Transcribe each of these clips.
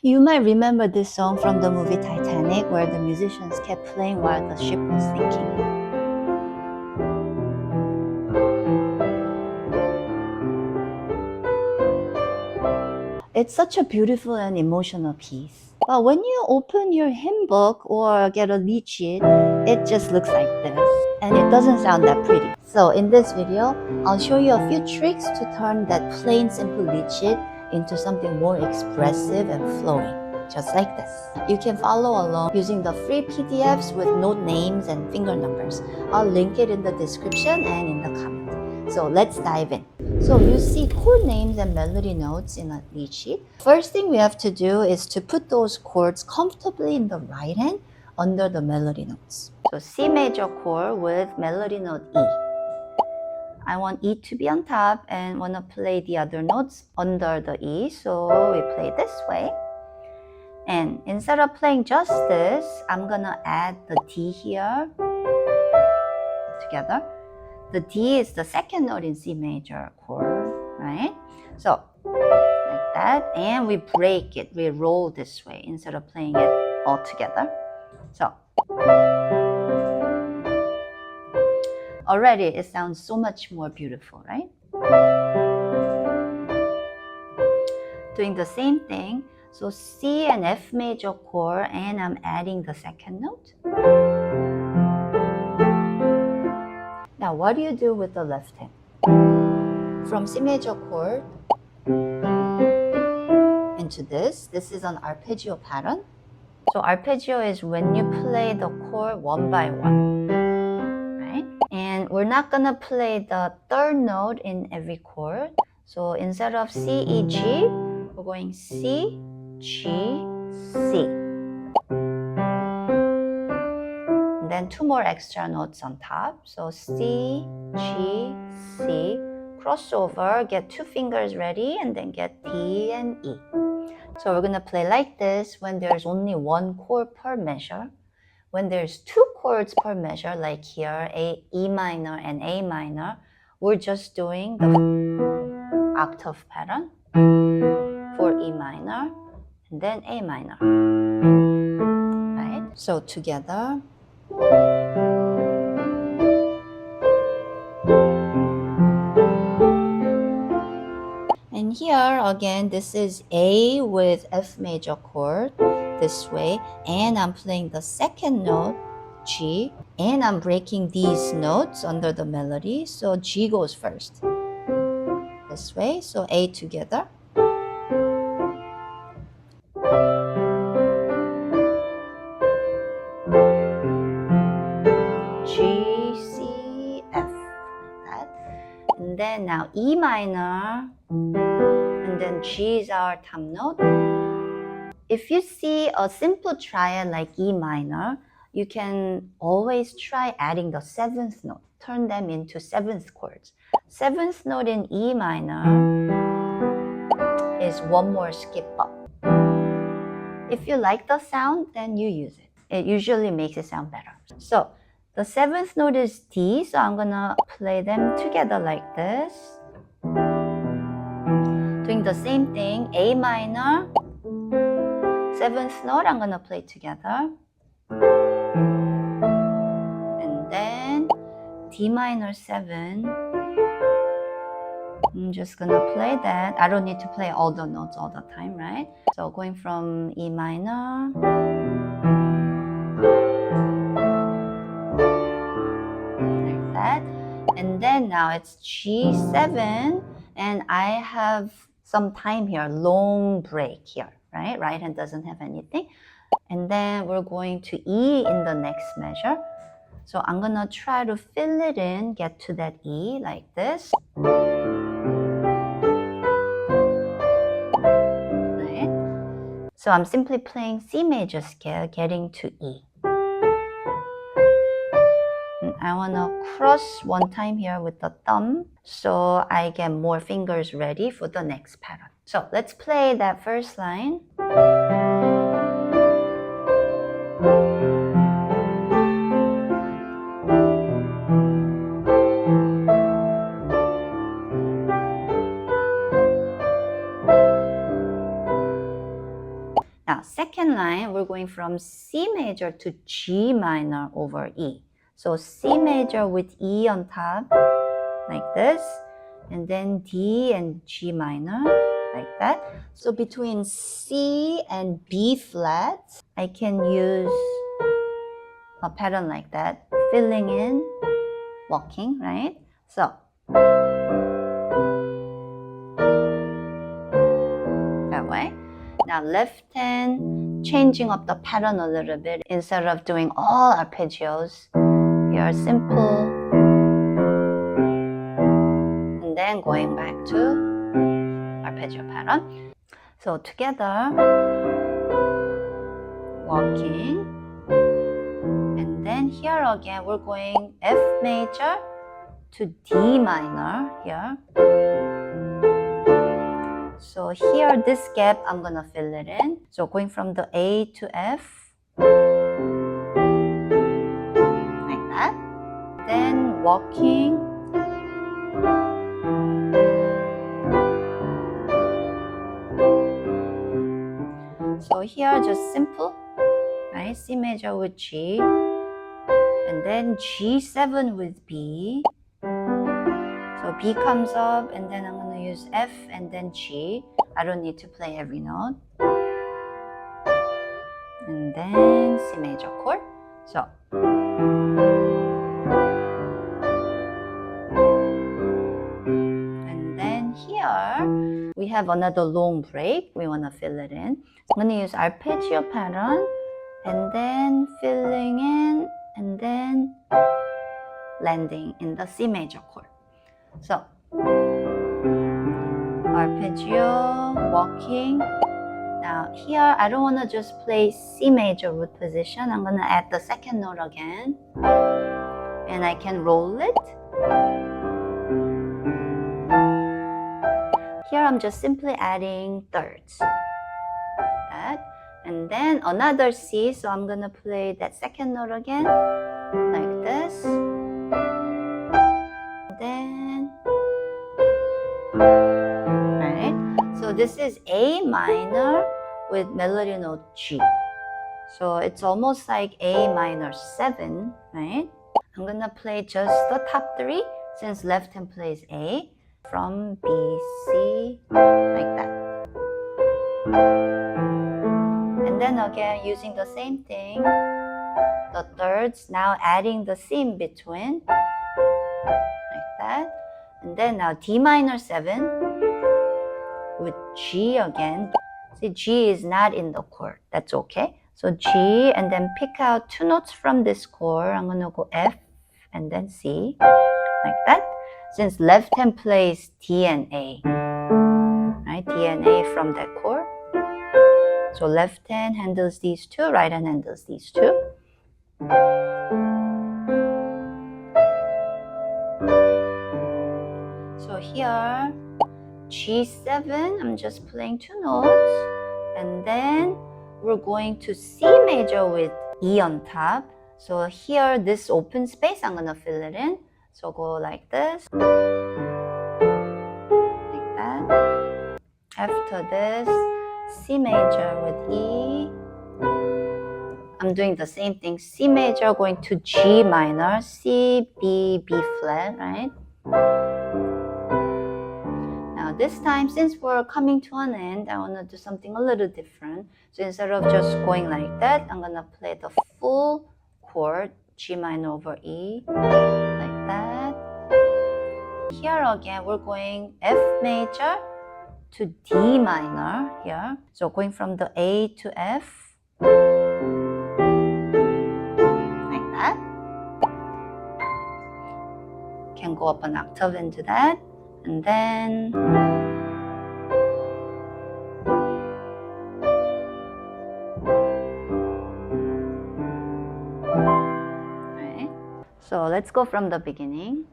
You might remember this song from the movie Titanic, where the musicians kept playing while the ship was sinking. It's such a beautiful and emotional piece. But when you open your hymn book or get a lead sheet, it just looks like this. And it doesn't sound that pretty. So in this video, I'll show you a few tricks to turn that plain simple lead sheet into something more expressive and flowing, just like this. You can follow along using the free PDFs with note names and finger numbers. I'll link it in the description and in the comment. So let's dive in. So you see chord names and melody notes in a lead sheet. First thing we have to do is to put those chords comfortably in the right hand under the melody notes. So C major chord with melody note E. I want E to be on top and want to play the other notes under the E, so we play this way. And instead of playing just this, I'm gonna add the D here together. The D is the second note in C major chord, right? So, like that, and we break it, we roll this way instead of playing it all together. So, already it sounds so much more beautiful, right? Doing the same thing, so C and F major chord, and I'm adding the second note. Now, what do you do with the left hand? From C major chord into this is an arpeggio pattern. So arpeggio is when you play the chord one by one, right? And we're not gonna play the third note in every chord. So instead of C, E, G, we're going C, G, C. And then two more extra notes on top. So C, G, C, crossover, get two fingers ready, and then get D and E. So we're gonna play like this when there's only one chord per measure. When there's two chords per measure, like here, E minor and A minor, we're just doing the octave pattern for E minor and then A minor, right? So together. And here again, this is A with F major chord this way, and I'm playing the second note, G, and I'm breaking these notes under the melody, so G goes first this way, so A together. G, C, F, like that. And then now E minor, and then G is our top note. If you see a simple triad like E minor, you can always try adding the seventh note. Turn them into seventh chords. Seventh note in E minor is one more skip up. If you like the sound, then you use it. It usually makes it sound better. So the seventh note is D, so I'm gonna play them together like this. Doing the same thing, A minor, seventh note, I'm gonna play together. And then D minor 7. I'm just gonna play that. I don't need to play all the notes all the time, right? So going from E minor, like that. And then now it's G7, and I have some time here, long break here, right? Right hand doesn't have anything. And then we're going to E in the next measure. So I'm gonna try to fill it in, get to that E like this. Right? So I'm simply playing C major scale, getting to E. And I wanna cross one time here with the thumb so I get more fingers ready for the next pattern. So let's play that first line. Now, second line, we're going from C major to G minor over E. So C major with E on top, like this, and then D and G minor, like that. So between C and B flat, I can use a pattern like that, filling in, walking, right? So that way. Now left hand, changing up the pattern a little bit. Instead of doing all arpeggios, here simple, and then going back to arpeggio pattern. So together, walking, and then here again we're going F major to D minor here. So here, this gap, I'm gonna fill it in. So going from the A to F, like that. Then walking. So here, just simple, right? C major with G, and then G7 with B. So B comes up, and then I'm gonna use F and then G. I don't need to play every note. And then C major chord. So and then here we have another long break. We want to fill it in. I'm going to use arpeggio pattern, and then filling in, and then landing in the C major chord. So arpeggio, walking. Now here I don't want to just play C major root position. I'm going to add the second note again, and I can roll it. Here I'm just simply adding thirds, that, and then another C. So I'm going to play that second note again, like this, then, right? So this is A minor with melody note G. So it's almost like A minor 7, right? I'm gonna play just the top 3 since left hand plays A, from B, C, like that. And then again, using the same thing, the thirds, now adding the C in between, like that. And then now D minor 7 with G again. See, G is not in the chord. That's okay. So G, and then pick out 2 notes from this chord. I'm gonna go F and then C, like that. Since left hand plays D and A, right? D and A from that chord. So left hand handles these 2, right hand handles these 2. So here, G7, I'm just playing 2 notes, and then we're going to C major with E on top. So here, this open space, I'm gonna fill it in. So go like this, like that. After this, C major with E. I'm doing the same thing. C major going to G minor, C, B, B flat, right? Now this time, since we're coming to an end, I want to do something a little different. So instead of just going like that, I'm gonna play the full chord, G minor over E, like that. Here again, we're going F major to D minor here. So going from the A to F, like that. Can go up an octave into that, and then right. So let's go from the beginning.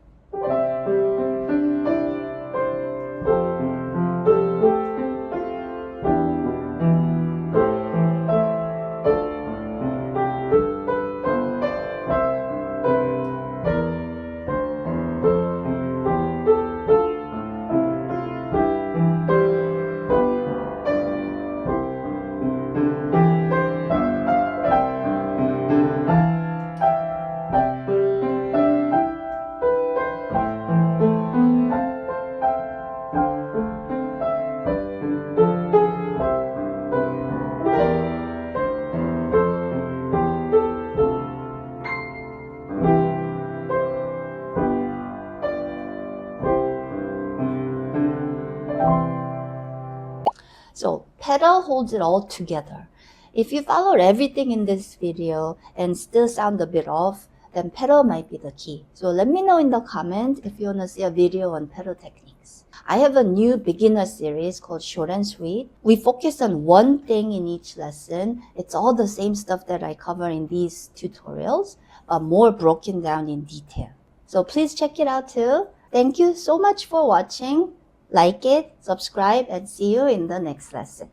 pedal holds it all together. If you followed everything in this video and still sound a bit off, then pedal might be the key. So let me know in the comments if you want to see a video on pedal techniques. I have a new beginner series called Short and Sweet. We focus on one thing in each lesson. It's all the same stuff that I cover in these tutorials, but more broken down in detail. So please check it out too. Thank you so much for watching. Like it, subscribe, and see you in the next lesson.